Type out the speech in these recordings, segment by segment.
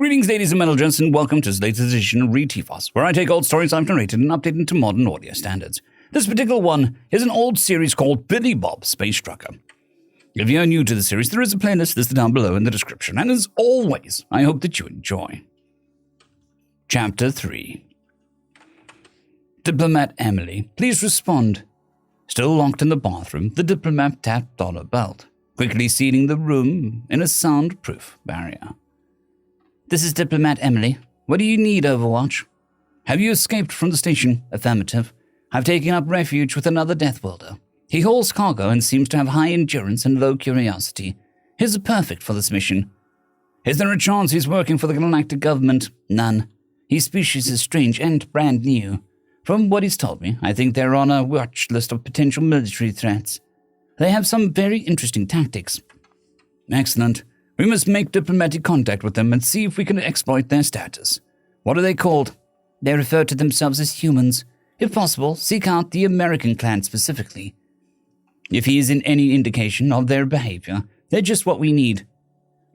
Greetings, ladies and metal gents, and welcome to this latest edition of ReTFOS, where I take old stories I've narrated and update into modern audio standards. This particular one is an old series called Billy Bob Space Trucker. If you're new to the series, there is a playlist listed down below in the description, and as always, I hope that you enjoy. Chapter 3. Diplomat Emily, please respond. Still locked in the bathroom, the diplomat tapped on her belt, quickly sealing the room in a soundproof barrier. This is Diplomat Emily. What do you need, Overwatch? Have you escaped from the station? Affirmative. I've taken up refuge with another Death Welder. He hauls cargo and seems to have high endurance and low curiosity. He's perfect for this mission. Is there a chance he's working for the galactic government? None. His species is strange and brand new. From what he's told me, I think they're on a watch list of potential military threats. They have some very interesting tactics. Excellent. We must make diplomatic contact with them and see if we can exploit their status. What are they called? They refer to themselves as humans. If possible, seek out the American clan specifically. If he is in any indication of their behavior, they're just what we need.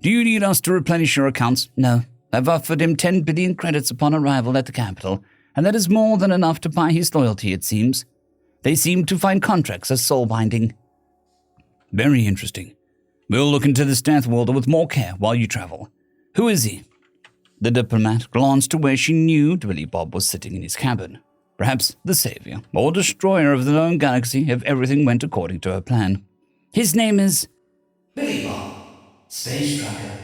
Do you need us to replenish your accounts? No. I've offered him 10 billion credits upon arrival at the capital, and that is more than enough to buy his loyalty, it seems. They seem to find contracts as soul-binding. Very interesting. We'll look into this Death Welder with more care while you travel. Who is he? The diplomat glanced to where she knew Billy Bob was sitting in his cabin. Perhaps the savior or destroyer of the known galaxy if everything went according to her plan. His name is Billy Bob, Space Trucker.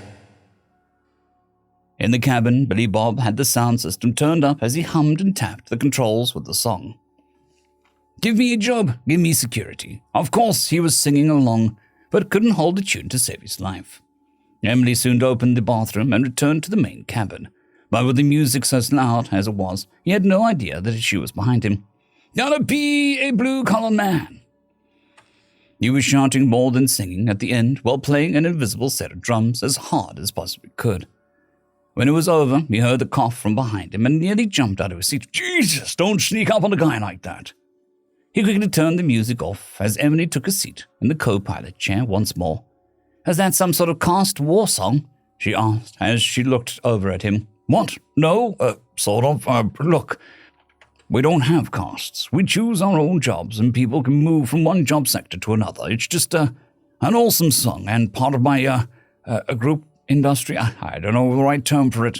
In the cabin, Billy Bob had the sound system turned up as he hummed and tapped the controls with the song. Give me a job, give me security. Of course, he was singing along, but couldn't hold a tune to save his life. Emily soon opened the bathroom and returned to the main cabin. But with the music so loud as it was, he had no idea that she was behind him. Gotta be a blue-collar man. He was shouting more than singing at the end while playing an invisible set of drums as hard as possibly could. When it was over, he heard the cough from behind him and nearly jumped out of his seat. Jesus, don't sneak up on a guy like that. He quickly turned the music off as Emily took a seat in the co-pilot chair once more. Is that some sort of caste war song? She asked as she looked over at him. What? No, sort of. Look, we don't have castes. We choose our own jobs and people can move from one job sector to another. It's just an awesome song and part of my group industry. I don't know the right term for it.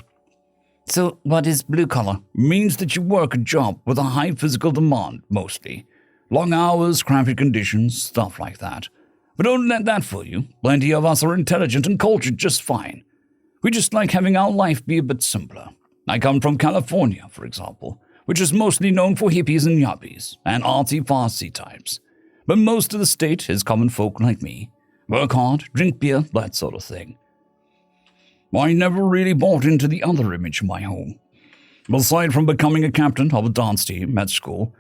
So what is blue collar? Means that you work a job with a high physical demand, mostly. Long hours, cramped conditions, stuff like that. But don't let that fool you. Plenty of us are intelligent and cultured just fine. We just like having our life be a bit simpler. I come from California, for example, which is mostly known for hippies and yuppies, and artsy-fartsy types. But most of the state is common folk like me. Work hard, drink beer, that sort of thing. I never really bought into the other image of my home. Aside from becoming a captain of a dance team at school,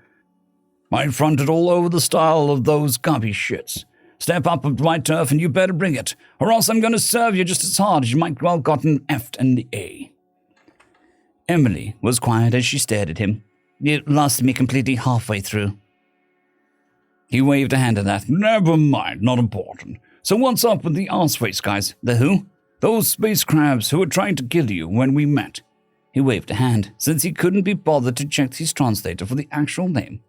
I fronted all over the style of those gubby shits. Step up on my turf and you better bring it, or else I'm going to serve you just as hard as you might well gotten F and the A. Emily was quiet as she stared at him. You lost me completely halfway through. He waved a hand at that. Never mind, not important. So what's up with the arseface guys? The who? Those space crabs who were trying to kill you when we met. He waved a hand, since he couldn't be bothered to check his translator for the actual name.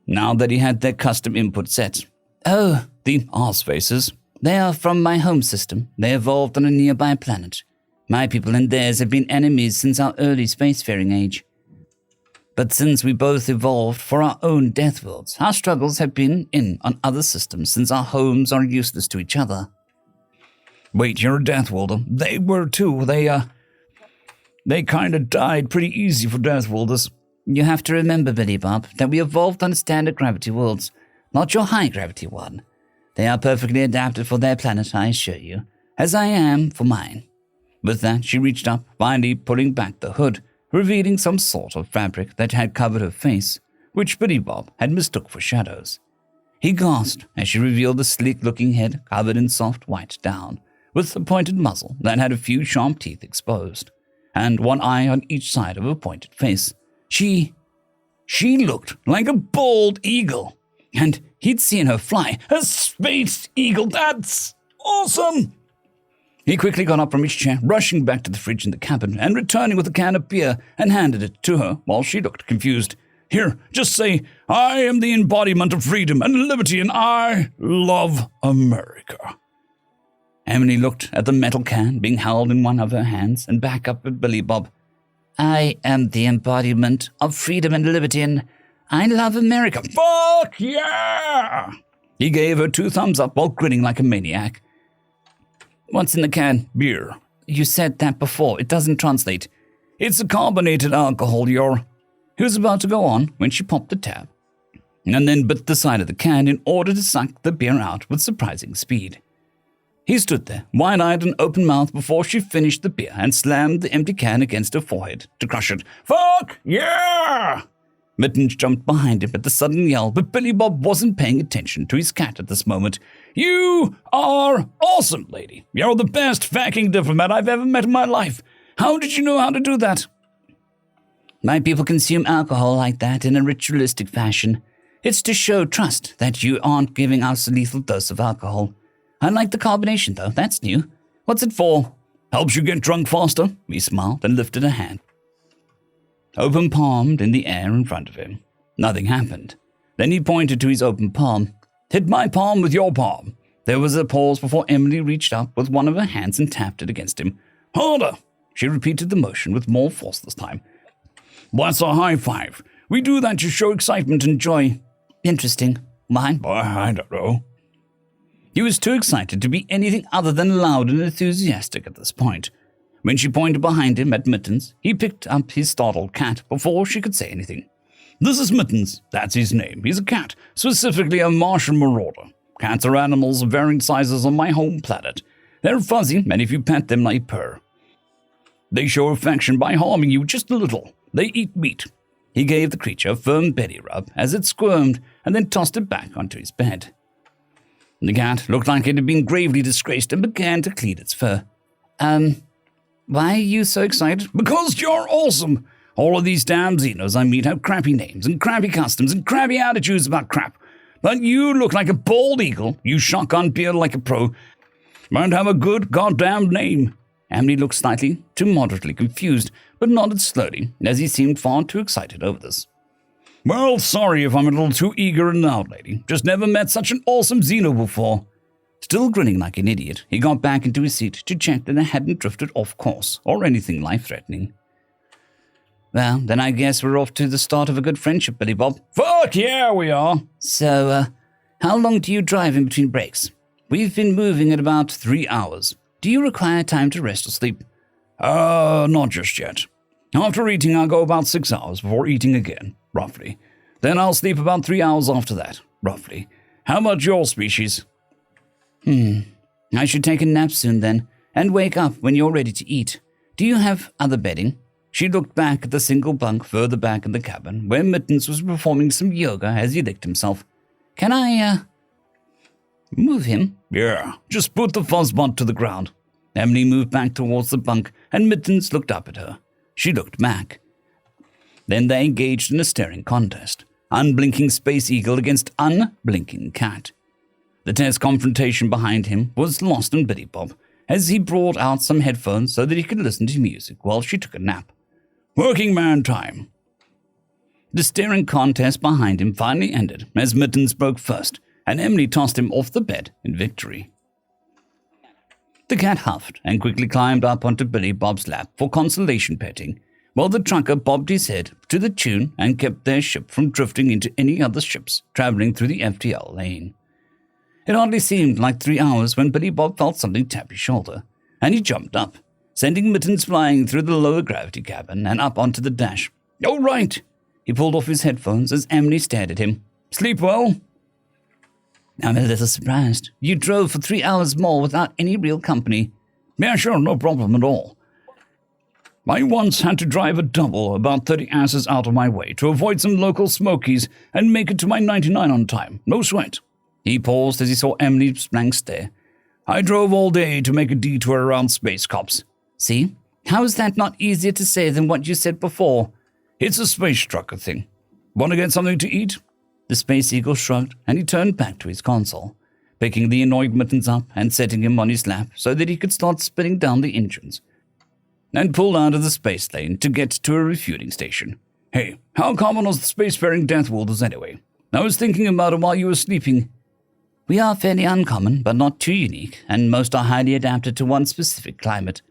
Now that he had their custom input set. Oh, the arsefaces. They are from my home system. They evolved on a nearby planet. My people and theirs have been enemies since our early spacefaring age. But since we both evolved for our own death worlds, our struggles have been on other systems since our homes are useless to each other. Wait, you're a death welder. They were too. They kind of died pretty easy for death welders. You have to remember, Billy Bob, that we evolved on standard gravity worlds, not your high gravity one. They are perfectly adapted for their planet, I assure you, as I am for mine. With that, she reached up, finally pulling back the hood, revealing some sort of fabric that had covered her face, which Billy Bob had mistook for shadows. He gasped as she revealed the sleek-looking head covered in soft white down, with a pointed muzzle that had a few sharp teeth exposed, and one eye on each side of her pointed face. She looked like a bald eagle, and he'd seen her fly. A space eagle, that's awesome! He quickly got up from his chair, rushing back to the fridge in the cabin and returning with a can of beer and handed it to her while she looked confused. Here, just say, I am the embodiment of freedom and liberty and I love America. Emily looked at the metal can being held in one of her hands and back up at Billy Bob. I am the embodiment of freedom and liberty and I love America. Fuck yeah! He gave her 2 thumbs up while grinning like a maniac. What's in the can? Beer. You said that before. It doesn't translate. It's a carbonated alcohol, He was about to go on when she popped the tab, and then bit the side of the can in order to suck the beer out with surprising speed. He stood there, wide-eyed and open-mouthed before she finished the beer and slammed the empty can against her forehead to crush it. Fuck yeah! Mittens jumped behind him at the sudden yell, but Billy Bob wasn't paying attention to his cat at this moment. You are awesome, lady. You're the best fucking diplomat I've ever met in my life. How did you know how to do that? My people consume alcohol like that in a ritualistic fashion. It's to show trust that you aren't giving us a lethal dose of alcohol. I like the carbonation, though. That's new. What's it for? Helps you get drunk faster. He smiled and lifted a hand, open palmed in the air in front of him. Nothing happened. Then he pointed to his open palm. Hit my palm with your palm. There was a pause before Emily reached up with one of her hands and tapped it against him. Harder! She repeated the motion with more force this time. What's a high five? We do that to show excitement and joy. Interesting. Mine? I don't know. He was too excited to be anything other than loud and enthusiastic at this point. When she pointed behind him at Mittens, he picked up his startled cat before she could say anything. This is Mittens. That's his name. He's a cat, specifically a Martian marauder. Cats are animals of varying sizes on my home planet. They're fuzzy, and if you pet them, they purr. They show affection by harming you just a little. They eat meat. He gave the creature a firm belly rub as it squirmed and then tossed it back onto his bed. The cat looked like it had been gravely disgraced and began to clean its fur. Why are you so excited? Because you're awesome! All of these damn Xenos I meet have crappy names and crappy customs and crappy attitudes about crap. But you look like a bald eagle, you shotgun beer like a pro, and have a good goddamn name. Emily looked slightly to moderately confused, but nodded slowly, as he seemed far too excited over this. Well, sorry if I'm a little too eager and loud, lady. Just never met such an awesome Xeno before. Still grinning like an idiot, he got back into his seat to check that they hadn't drifted off course or anything life-threatening. Well, then I guess we're off to the start of a good friendship, Billy Bob. Fuck yeah, we are! So, how long do you drive in between breaks? We've been moving at about 3 hours. Do you require time to rest or sleep? Not just yet. After eating, I'll go about 6 hours before eating again, roughly. Then I'll sleep about 3 hours after that, roughly. How about your species? I should take a nap soon then, and wake up when you're ready to eat. Do you have other bedding? She looked back at the single bunk further back in the cabin, where Mittens was performing some yoga as he licked himself. Can I, move him? Yeah, just put the fuzzbot to the ground. Emily moved back towards the bunk, and Mittens looked up at her. She looked back. Then they engaged in a staring contest. Unblinking Space Eagle against unblinking Cat. The test confrontation behind him was lost on Billy Bob, as he brought out some headphones so that he could listen to music while she took a nap. Working man time. The staring contest behind him finally ended as Mittens broke first, and Emily tossed him off the bed in victory. The cat huffed and quickly climbed up onto Billy Bob's lap for consolation petting, while the trucker bobbed his head to the tune and kept their ship from drifting into any other ships traveling through the FTL lane. It hardly seemed like 3 hours when Billy Bob felt something tap his shoulder, and he jumped up, sending Mittens flying through the lower gravity cabin and up onto the dash. All right! He pulled off his headphones as Emily stared at him. Sleep well? I'm a little surprised. You drove for 3 hours more without any real company. Yeah, sure, no problem at all. I once had to drive a double about 30 asses out of my way to avoid some local smokies and make it to my 99 on time. No sweat. He paused as he saw Emily's blank stare. I drove all day to make a detour around space cops. See? How is that not easier to say than what you said before? It's a space trucker thing. Want to get something to eat? The Space Eagle shrugged, and he turned back to his console. picking the annoyed mittens up and setting him on his lap so that he could start spinning down the engines, and pulled out of the space lane to get to a refueling station. Hey, how common are the spacefaring death warders anyway? I was thinking about it while you were sleeping. We are fairly uncommon, but not too unique, and most are highly adapted to one specific climate.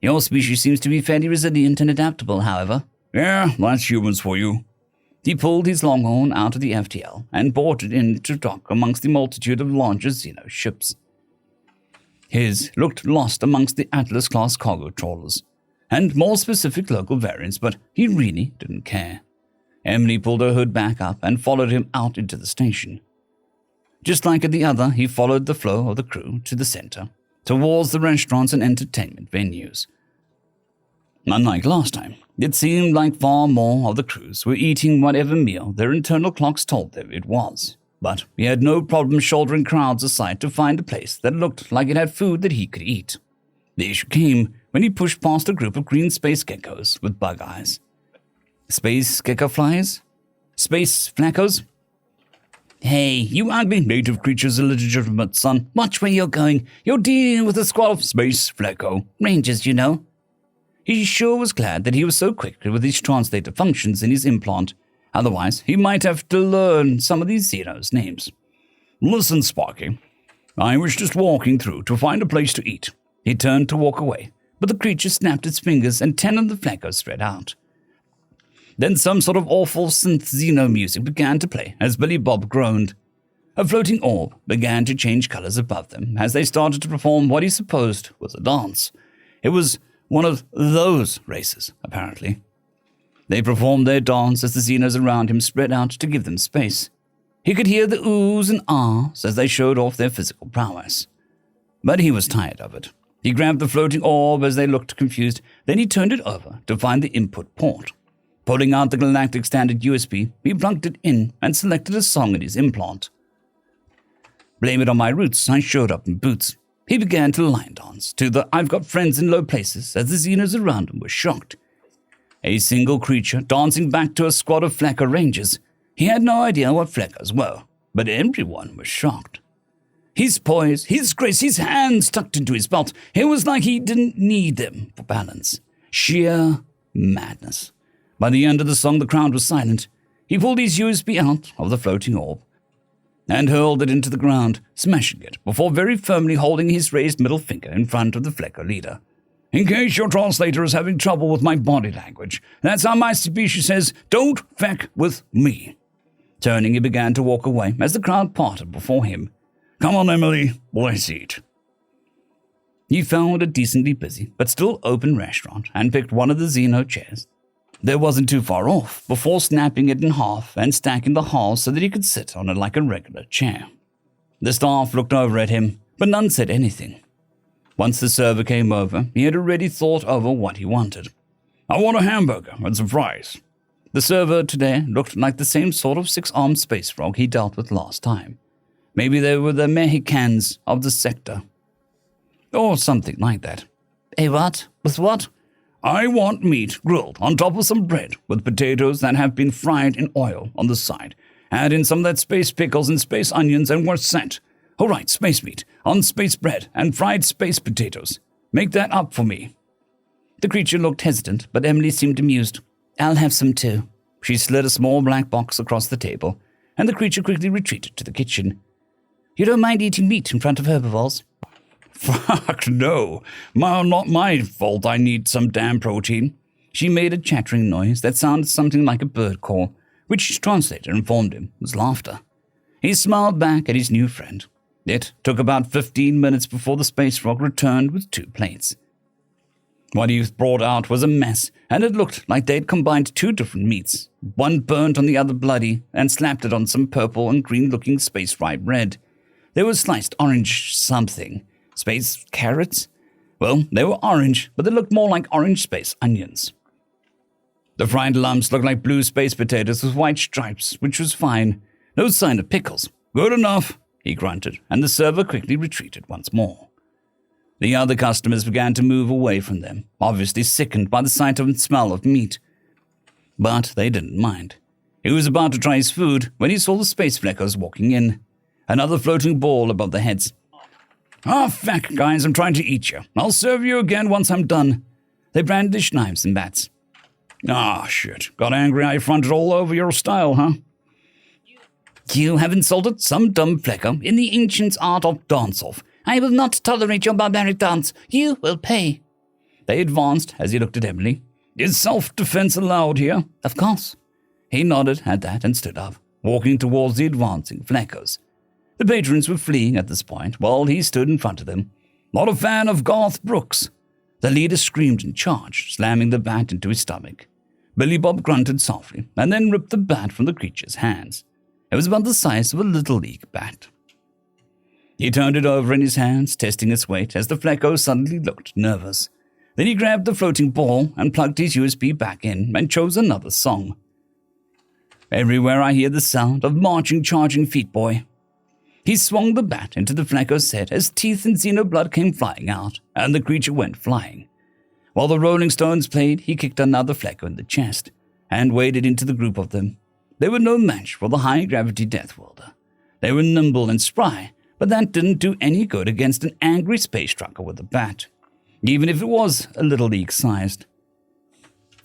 Your species seems to be fairly resilient and adaptable, however. Yeah, that's humans for you. He pulled his longhorn out of the FTL and boarded into dock amongst the multitude of larger Xeno ships. His looked lost amongst the Atlas-class cargo trawlers, and more specific local variants, but he really didn't care. Emily pulled her hood back up and followed him out into the station. Just like at the other, he followed the flow of the crew to the center, towards the restaurants and entertainment venues. Unlike last time, it seemed like far more of the crews were eating whatever meal their internal clocks told them it was. But he had no problem shouldering crowds aside to find a place that looked like it had food that he could eat. The issue came when he pushed past a group of green space geckos with bug eyes. Space gecko flies? Space flaccos? Hey, you ugly native creature's illegitimate son. Watch where you're going. You're dealing with a squad of space flacco. Rangers, you know. He sure was glad that he was so quick with his translator functions in his implant. Otherwise, he might have to learn some of these Xenos' names. Listen, Sparky. I was just walking through to find a place to eat. He turned to walk away, but the creature snapped its fingers and 10 of the flaccos spread out. Then some sort of awful synth Xeno music began to play as Billy Bob groaned. A floating orb began to change colors above them as they started to perform what he supposed was a dance. It was one of those races, apparently. They performed their dance as the Xenos around him spread out to give them space. He could hear the oohs and ahs as they showed off their physical prowess. But he was tired of it. He grabbed the floating orb as they looked confused, then he turned it over to find the input port. Pulling out the Galactic Standard USB, he plugged it in and selected a song in his implant. Blame it on my roots, I showed up in boots. He began to line dance to the I've got friends in low places as the Xenos around him were shocked. A single creature dancing back to a squad of flacco rangers. He had no idea what flaccos were, but everyone was shocked. His poise, his grace, his hands tucked into his belt. It was like he didn't need them for balance. Sheer madness. By the end of the song, the crowd was silent. He pulled his USB out of the floating orb and hurled it into the ground, smashing it before very firmly holding his raised middle finger in front of the flacco leader. In case your translator is having trouble with my body language, that's how my species says, don't feck with me. Turning, he began to walk away as the crowd parted before him. Come on, Emily, let's eat. He found a decently busy but still open restaurant and picked one of the Xeno chairs. There wasn't too far off before snapping it in half and stacking the halves so that he could sit on it like a regular chair. The staff looked over at him, but none said anything. Once the server came over, he had already thought over what he wanted. I want a hamburger and some fries. The server today looked like the same sort of six-armed space frog he dealt with last time. Maybe they were the Mexicans of the sector. Or something like that. What? With what? I want meat grilled on top of some bread with potatoes that have been fried in oil on the side. Add in some of that space pickles and space onions and we're set. All right, space meat on space bread and fried space potatoes. Make that up for me. The creature looked hesitant, but Emily seemed amused. I'll have some too. She slid a small black box across the table, and the creature quickly retreated to the kitchen. You don't mind eating meat in front of herbivores? Fuck no. Not my fault I need some damn protein. She made a chattering noise that sounded something like a bird call, which his translator informed him was laughter. He smiled back at his new friend. It took about 15 minutes before the space frog returned with 2 plates. What he brought out was a mess, and it looked like they'd combined 2 different meats, one burnt and the other bloody, and slapped it on some purple and green-looking space-rye bread. There was sliced orange something. Space carrots? Well, they were orange, but they looked more like orange space onions. The fried lumps looked like blue space potatoes with white stripes, which was fine. No sign of pickles. Good enough, he grunted, and the server quickly retreated once more. The other customers began to move away from them, obviously sickened by the sight and smell of meat. But they didn't mind. He was about to try his food when he saw the space flaccos walking in. another floating ball above their heads. "Ah, fuck, guys, I'm trying to eat you. I'll serve you again once I'm done." They brandished knives and bats. "Ah, shit. Got angry I fronted all over your style, huh?" "You have insulted some dumb flecker in the ancient art of dance-off. I will not tolerate your barbaric dance. You will pay." They advanced as he looked at Emily. "Is self-defense allowed here?" "Of course." He nodded at that and stood up, walking towards the advancing fleckers. The patrons were fleeing at this point, while he stood in front of them. "Not a fan of Garth Brooks." The leader screamed and charged, slamming the bat into his stomach. Billy Bob grunted softly, and then ripped the bat from the creature's hands. It was about the size of a Little League bat. He turned it over in his hands, testing its weight, as the flecko suddenly looked nervous. Then he grabbed the floating ball and plugged his USB back in and chose another song. "Everywhere I hear the sound of marching, charging feet, boy." He swung the bat into the flecko's head as teeth and xenoblood came flying out, and the creature went flying. While the Rolling Stones played, he kicked another flecko in the chest and waded into the group of them. They were no match for the high-gravity Death Welder. They were nimble and spry, but that didn't do any good against an angry space trucker with a bat, even if it was a Little League-sized.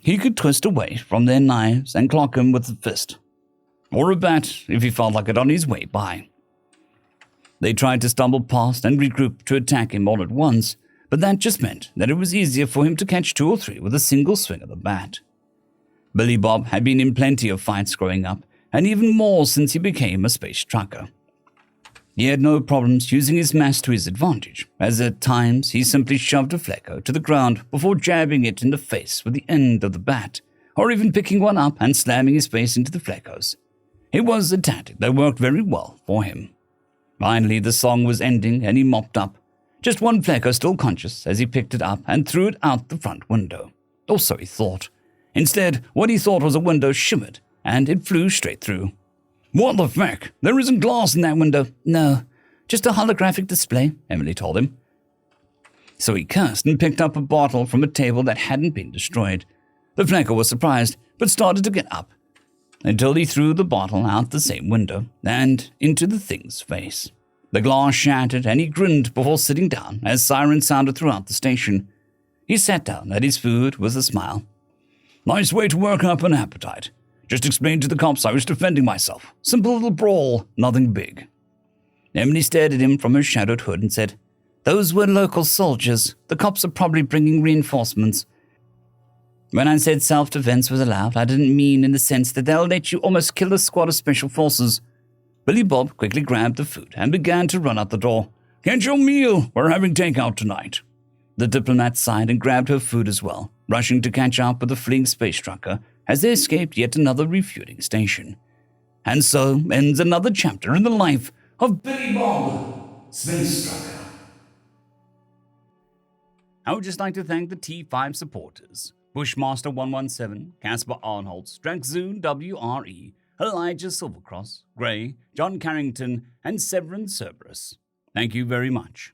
He could twist away from their knives and clock him with a fist, or a bat if he felt like it on his way by. They tried to stumble past and regroup to attack him all at once, but that just meant that it was easier for him to catch 2 or 3 with a single swing of the bat. Billy Bob had been in plenty of fights growing up, and even more since he became a space trucker. He had no problems using his mass to his advantage, as at times he simply shoved a flecko to the ground before jabbing it in the face with the end of the bat, or even picking one up and slamming his face into the fleckos. It was a tactic that worked very well for him. Finally, the song was ending and he mopped up. Just one flecko still conscious as he picked it up and threw it out the front window. Or so he thought. Instead, what he thought was a window shimmered, and it flew straight through. "What the fuck? There isn't glass in that window." "No, just a holographic display," Emily told him. So he cursed and picked up a bottle from a table that hadn't been destroyed. The flecko was surprised, but started to get up, until he threw the bottle out the same window and into the thing's face. The glass shattered, and he grinned before sitting down as sirens sounded throughout the station. He sat down at his food with a smile. "Nice way to work up an appetite. Just explained to the cops I was defending myself. Simple little brawl, nothing big." Emily stared at him from her shadowed hood and said, "Those were local soldiers. The cops are probably bringing reinforcements. When I said self-defense was allowed, I didn't mean in the sense that they'll let you almost kill a squad of special forces." Billy Bob quickly grabbed the food and began to run out the door. "Get your meal. We're having takeout tonight." The diplomat sighed and grabbed her food as well, rushing to catch up with the fleeing space trucker as they escaped yet another refueling station. And so ends another chapter in the life of Billy Bob, Space Trucker. I would just like to thank the T5 supporters: Bushmaster 117, Casper Arnholtz, Dragzoon W.R.E, Elijah Silvercross, Gray, Jon Creighton, and Sevaren Serberous. Thank you very much.